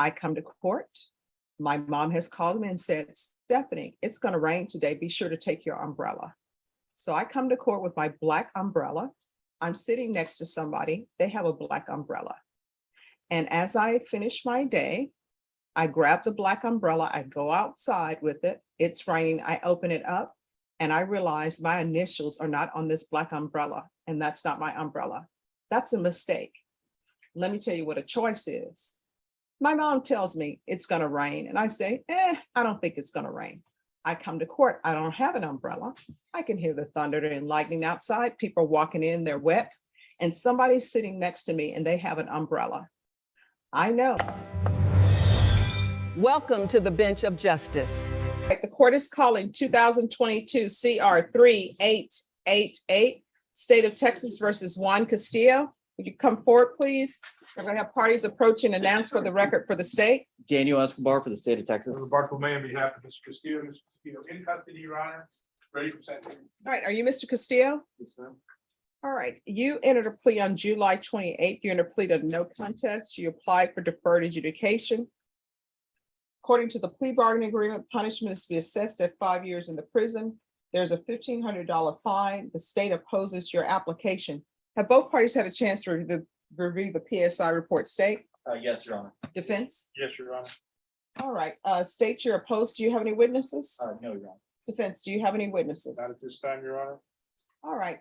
I come to court. My mom has called me and said, Stephanie, it's going to rain today. Be sure to take your umbrella. So I come to court with my black umbrella. I'm sitting next to somebody. They have a black umbrella. And as I finish my day, I grab the black umbrella. I go outside with it. It's raining. I open it up and I realize my initials are not on this black umbrella. And that's not my umbrella. That's a mistake. Let me tell you what a choice is. My mom tells me it's going to rain. And I say, I don't think it's going to rain. I come to court. I don't have an umbrella. I can hear the thunder and lightning outside. People are walking in, they're wet. And somebody's sitting next to me and they have an umbrella. I know. Welcome to the bench of justice. The court is calling 2022 CR 3888, State of Texas versus Juan Castillo. Would you come forward, please? We're going to have parties approach and announce for the record for the state. Daniel Escobar for the state of Texas. Bartolome on behalf of Mr. Castillo. Mr. Castillo in custody, Your Honor. Ready for sentencing. All right, are you Mr. Castillo? Yes, ma'am. All right, you entered a plea on July 28th. You entered a plea to no contest. You applied for deferred adjudication. According to the plea bargaining agreement, punishment is to be assessed at 5 years in the prison. There's a $1,500 fine. The state opposes your application. Have both parties had a chance to review the PSI report, state? Yes, Your Honor. Defense? Yes, Your Honor. All right, state you're opposed. Do you have any witnesses? No, Your Honor. Defense, do you have any witnesses? Not at this time, Your Honor. All right,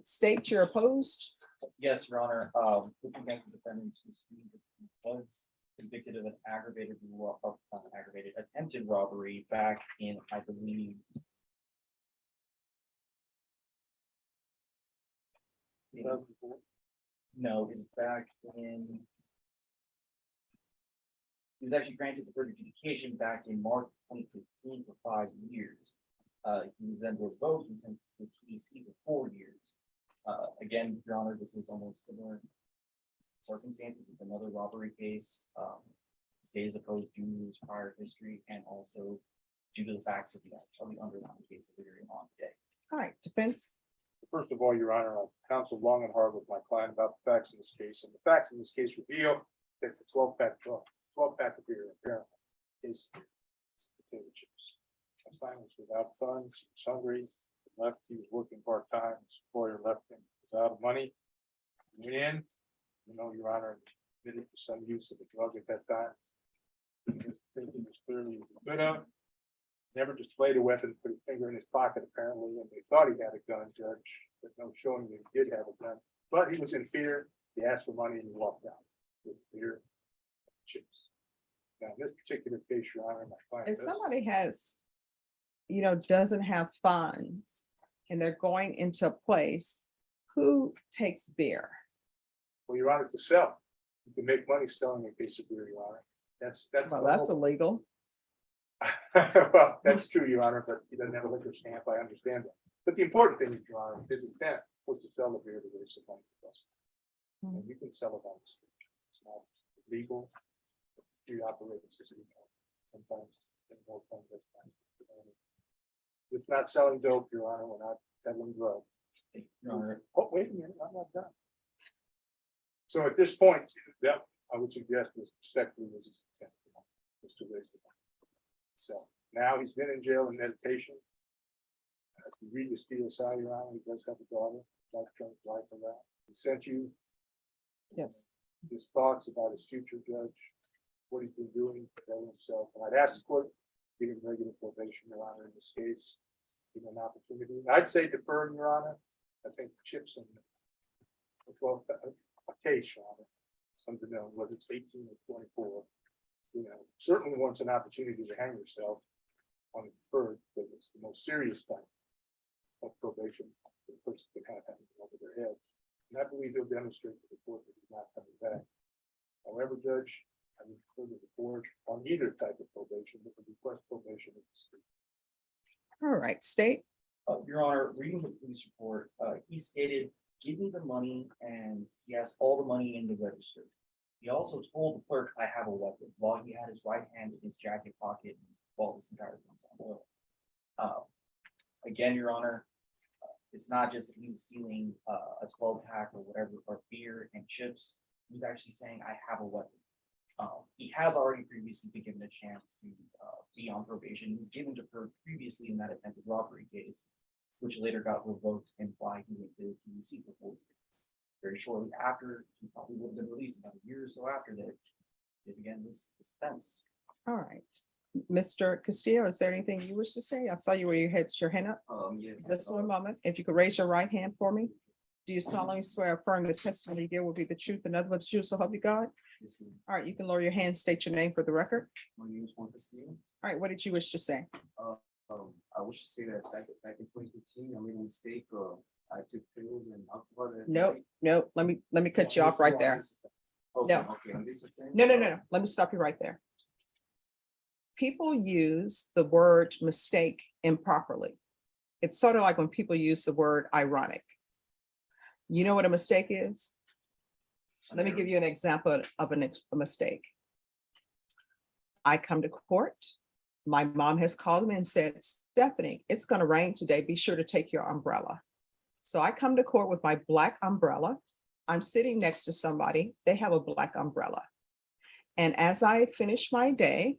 state you're opposed. Yes, Your Honor. Looking at the defendant's history, he was convicted of an aggravated attempted robbery back in, I believe, no, it's back in. He was actually granted deferred adjudication back in March 2015 for 5 years. He was then revoked and sentenced to TEC for 4 years. Again, Your Honor, this is almost similar circumstances. It's another robbery case. The state is opposed due to his prior history and also due to the facts of the underlying case that we're hearing on today. All right, defense. First of all, Your Honor, I've counseled long and hard with my client about the facts in this case, and the facts in this case reveal that it's a 12-pack of beer, apparently. Case it's potato chips. My client was without funds, he was hungry, he left, he was working part-time, his employer left him, he was out of money. He went in, Your Honor, admitted to some use of the drug at that time. His thinking was clearly good of. Never displayed a weapon, put his finger in his pocket apparently, and they thought he had a gun, Judge, but no showing that he did have a gun. But he was in fear, he asked for money and he walked out with beer and chips. Now, in this particular case, Your Honor, my client. If somebody has, doesn't have funds and they're going into a place, who takes beer? Well, Your Honor, to sell, you can make money selling a case of beer, Your Honor. That's. Well, that's illegal. Well, that's true, Your Honor, but he doesn't have a liquor stamp. I understand that. But the important thing is, Your Honor, his intent was to sell the beer to raise some money for us. And you can sell it on the street. It's not legal. Street operates as you know. Sometimes more fun this time. It's not selling dope, Your Honor. We're not peddling drugs. Your Honor. Oh, wait a minute, I'm not done. So at this point, yeah, I would suggest this respectfully was his intent, was to raise the money. So now he's been in jail in meditation. If you read his PSI, Your Honor, he does have a daughter, life for that. He sent you Yes. his thoughts about his future, Judge, what he's been doing to better himself. And I'd ask the court, give him regular probation, Your Honor, in this case, give him an opportunity. I'd say defer, Your Honor. I think chips and a case, Your Honor, something to know whether it's 18 or 24. Certainly wants an opportunity to hang yourself on a deferred, but it's the most serious type of probation. The person can have hanging over their head. And I believe he'll demonstrate to the court that he's not coming back. However, Judge, I would refer to the board on either type of probation, but would request probation in the street. All right, state. Your Honor, reading the police report, he stated, give me the money, and he has all the money in the register. He also told the clerk, I have a weapon, while he had his right hand in his jacket pocket while this entire thing was on oil. Again, Your Honor, it's not just that he was stealing a 12-pack or whatever, or beer and chips. He was actually saying, I have a weapon. He has already previously been given a chance to be on probation. He was given deferred previously in that attempted robbery case, which later got revoked and why he went to TDC for 4 years. Very shortly after, he probably would have been released about a year or so after that. They began this offense. All right. Mr. Castillo, is there anything you wish to say? I saw you where you had your hand up. Yes. Just one moment. If you could raise your right hand for me. Do you solemnly swear affirm the testimony you give will be the truth and nothing but the truth, so help you God? All right, you can lower your hand, state your name for the record. My name is Juan Castillo. All right, what did you wish to say? I wish to say that back in 2015, I made a mistake. I took pills and alcohol. Nope. Let me cut you off right there. Okay, No. okay, on this offense, No. Let me stop you right there. People use the word mistake improperly. It's sort of like when people use the word ironic. You know what a mistake is? Let me give you an example of a mistake. I come to court. My mom has called me and said, Stephanie, it's going to rain today. Be sure to take your umbrella. So I come to court with my black umbrella. I'm sitting next to somebody. They have a black umbrella. And as I finish my day,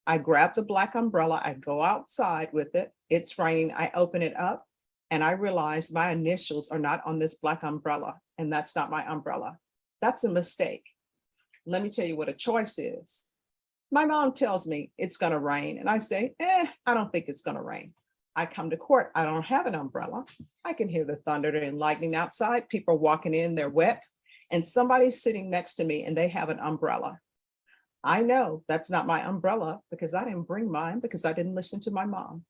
I grab the black umbrella. I go outside with it. It's raining. I open it up and I realize my initials are not on this black umbrella. And that's not my umbrella. That's a mistake. Let me tell you what a choice is. My mom tells me it's going to rain. And I say, I don't think it's going to rain. I come to court. I don't have an umbrella. I can hear the thunder and lightning outside. People are walking in, they're wet. And somebody's sitting next to me and they have an umbrella. I know that's not my umbrella because I didn't bring mine because I didn't listen to my mom,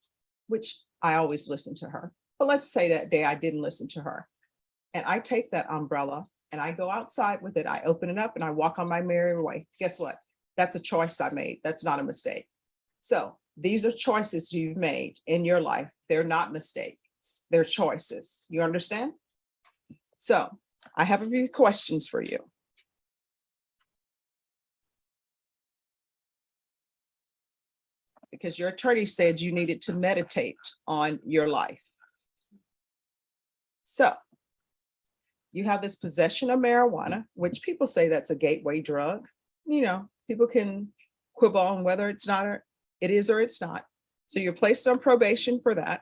which I always listen to her. But let's say that day I didn't listen to her. And I take that umbrella and I go outside with it. I open it up and I walk on my merry way. Guess what? That's a choice I made. That's not a mistake. So these are choices you've made in your life. They're not mistakes. They're choices. You understand? So I have a few questions for you. Because your attorney said you needed to meditate on your life. So you have this possession of marijuana, which people say that's a gateway drug. You know, people can quibble on whether it's not, or it is or it's not. So you're placed on probation for that.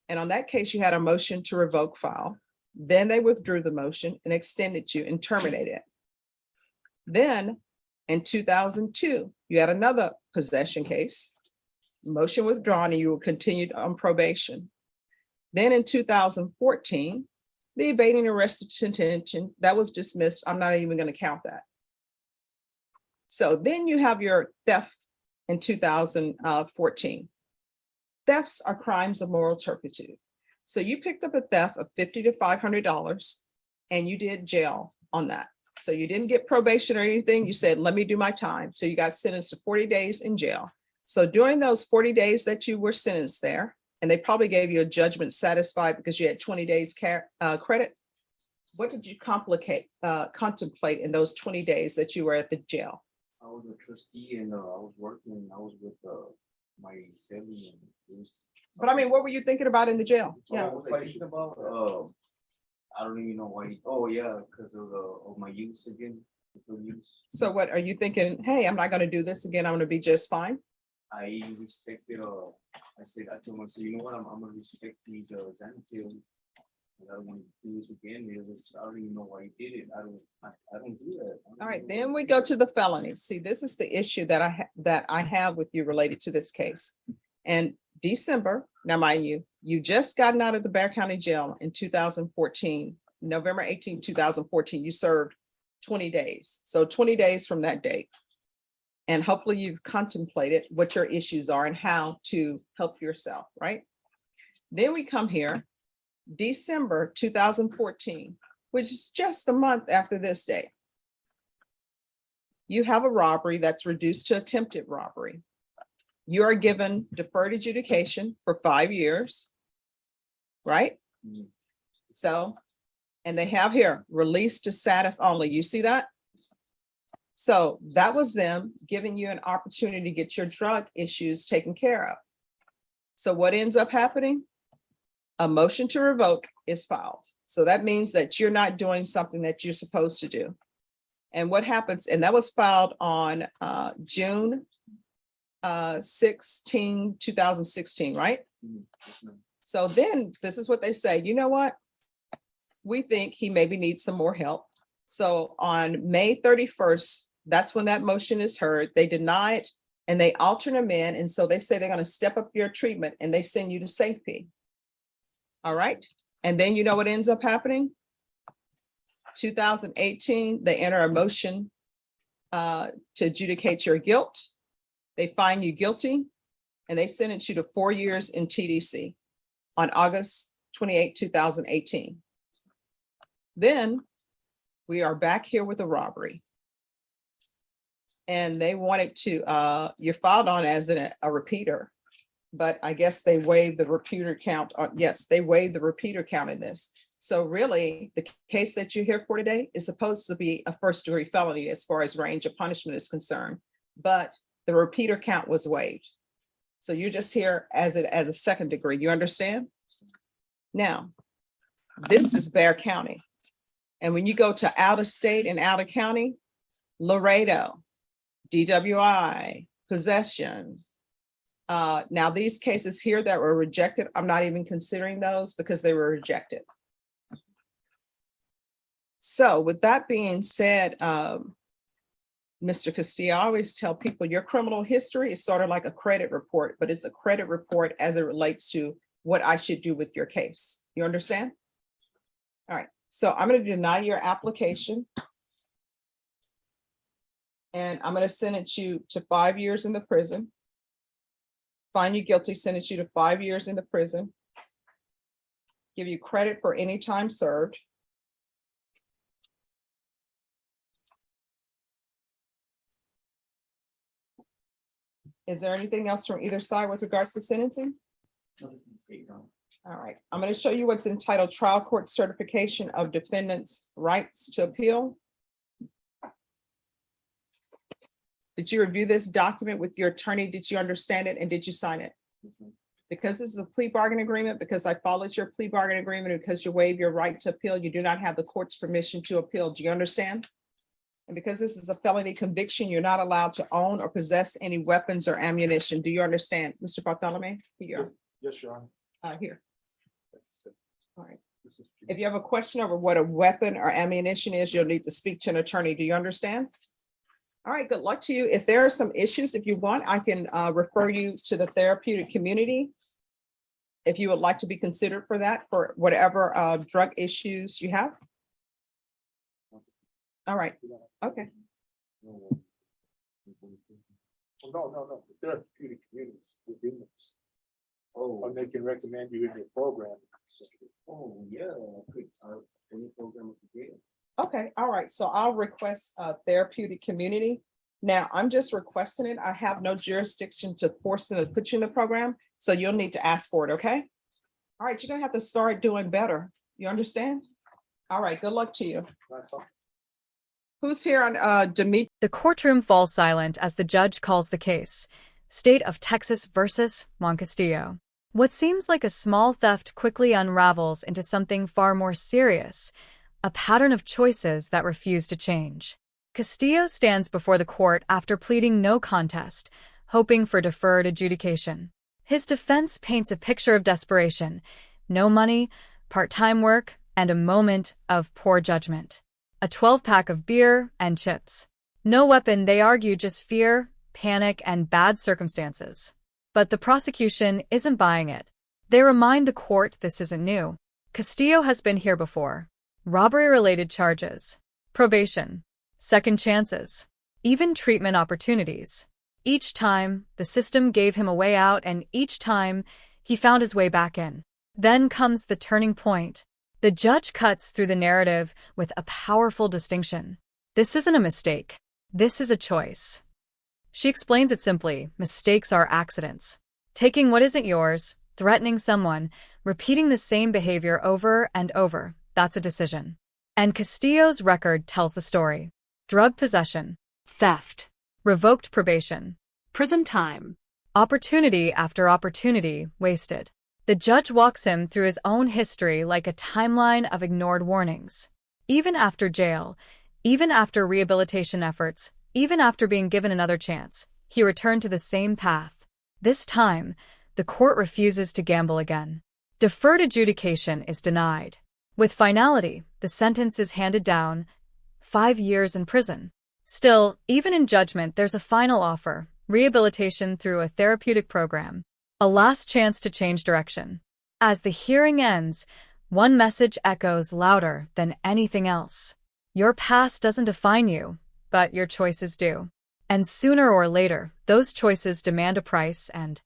And on that case, you had a motion to revoke file. Then they withdrew the motion and extended you and terminated it. Then in 2002, you had another possession case, motion withdrawn, and you were continued on probation. Then in 2014, the evading arrest detention, that was dismissed. I'm not even going to count that. So then you have your theft in 2014. Thefts are crimes of moral turpitude. So you picked up a theft of $50 to $500 and you did jail on that. So you didn't get probation or anything. You said, let me do my time. So you got sentenced to 40 days in jail. So during those 40 days that you were sentenced there, and they probably gave you a judgment satisfied because you had 20 days credit, what did you contemplate in those 20 days that you were at the jail? I was a trustee and I was working. I was with my sibling. But I mean, what were you thinking about in the jail? Yeah, what was I thinking about? I don't even know why. Oh yeah, because of my use again. So what are you thinking? Hey, I'm not going to do this again. I'm going to be just fine. I respected. I told myself, you know what? I'm gonna respect these Xanatil. I don't want to do this again because I don't even know why he did it. I don't do that. All right, then we go to the felony. See, this is the issue that I have with you related to this case. And December, now mind you, you just gotten out of the Bexar County Jail in 2014, November 18, 2014, you served 20 days. So 20 days from that date. And hopefully you've contemplated what your issues are and how to help yourself, right? Then we come here, December 2014, which is just a month after this date. You have a robbery that's reduced to attempted robbery. You are given deferred adjudication for 5 years, right? Mhm. So, and they have here, released to SATF only. You see that? So that was them giving you an opportunity to get your drug issues taken care of. So what ends up happening? A motion to revoke is filed. So that means that you're not doing something that you're supposed to do. And what happens, and that was filed on June 16, 2016, right? Yes, ma'am. So then this is what they say, you know what? We think he maybe needs some more help. So on May 31st, that's when that motion is heard. They deny it and they alternate them in. And so they say they're going to step up your treatment and they send you to safety. All right. And then you know what ends up happening? 2018, they enter a motion to adjudicate your guilt. They find you guilty and they sentence you to 4 years in TDC on August 28, 2018. Then we are back here with a robbery. And they wanted to, you're filed on as a repeater, but I guess they waived the repeater count. Yes, they waived the repeater count in this. So really, the case that you're here for today is supposed to be a first-degree felony as far as range of punishment is concerned, but the repeater count was waived. So you're just here as a second degree. You understand? Now, this is Bexar County. And when you go to out of state and out of county, Laredo, DWI, possessions. Now these cases here that were rejected, I'm not even considering those because they were rejected. So with that being said, Mr. Castillo, I always tell people your criminal history is sort of like a credit report, but it's a credit report as it relates to what I should do with your case. You understand? All right, so I'm going to deny your application. And I'm going to sentence you to 5 years in the prison. Find you guilty, sentence you to 5 years in the prison. Give you credit for any time served. Is there anything else from either side with regards to sentencing? Nothing from the state, Your Honor. All right, I'm going to show you what's entitled Trial Court Certification of Defendant's Rights to Appeal. Did you review this document with your attorney? Did you understand it and did you sign it? Because this is a plea bargain agreement, because I followed your plea bargain agreement, because you waive your right to appeal, you do not have the court's permission to appeal. Do you understand? And because this is a felony conviction, you're not allowed to own or possess any weapons or ammunition. Do you understand, Mr. Bartholomew? Here, Yes, Your Honor. here. All right. This is- If you have a question over what a weapon or ammunition is, you'll need to speak to an attorney. Do you understand? All right, good luck to you. If there are some issues, if you want, I can refer you to the therapeutic community. If you would like to be considered for that, for whatever drug issues you have. All right, okay. Well, no. The therapeutic communities within this. Oh, And they can recommend you in your program. oh, yeah, I could, any program would be great. Okay, all right. So I'll request a therapeutic community. Now, I'm just requesting it. I have no jurisdiction to force them to put you in the program. So you'll need to ask for it, okay? All right, you're gonna have to start doing better. You understand? All right, good luck to you. Who's here on Demetri? The courtroom falls silent as the judge calls the case. State of Texas versus Castillo. What seems like a small theft quickly unravels into something far more serious, a pattern of choices that refuse to change. Castillo stands before the court after pleading no contest, hoping for deferred adjudication. His defense paints a picture of desperation: no money, part-time work, and a moment of poor judgment. A 12-pack of beer and chips. No weapon, they argue, just fear, panic, and bad circumstances. But the prosecution isn't buying it. They remind the court this isn't new. Castillo has been here before. Robbery-related charges, probation, second chances, even treatment opportunities. Each time, the system gave him a way out, and each time, he found his way back in. Then comes the turning point. The judge cuts through the narrative with a powerful distinction. This isn't a mistake. This is a choice. She explains it simply: mistakes are accidents. Taking what isn't yours, threatening someone, repeating the same behavior over and over, that's a decision. And Castillo's record tells the story. Drug possession, Theft. revoked probation, Prison time. opportunity after opportunity wasted. The judge walks him through his own history like a timeline of ignored warnings. Even after jail, Even after rehabilitation efforts, even after being given another chance, he returned to the same path. This time, the court refuses to gamble again. Deferred adjudication is denied. With finality, the sentence is handed down: 5 years in prison. Still, even in judgment, there's a final offer: rehabilitation through a therapeutic program, a last chance to change direction. As the hearing ends, one message echoes louder than anything else: your past doesn't define you, but your choices do. And sooner or later, those choices demand a price, and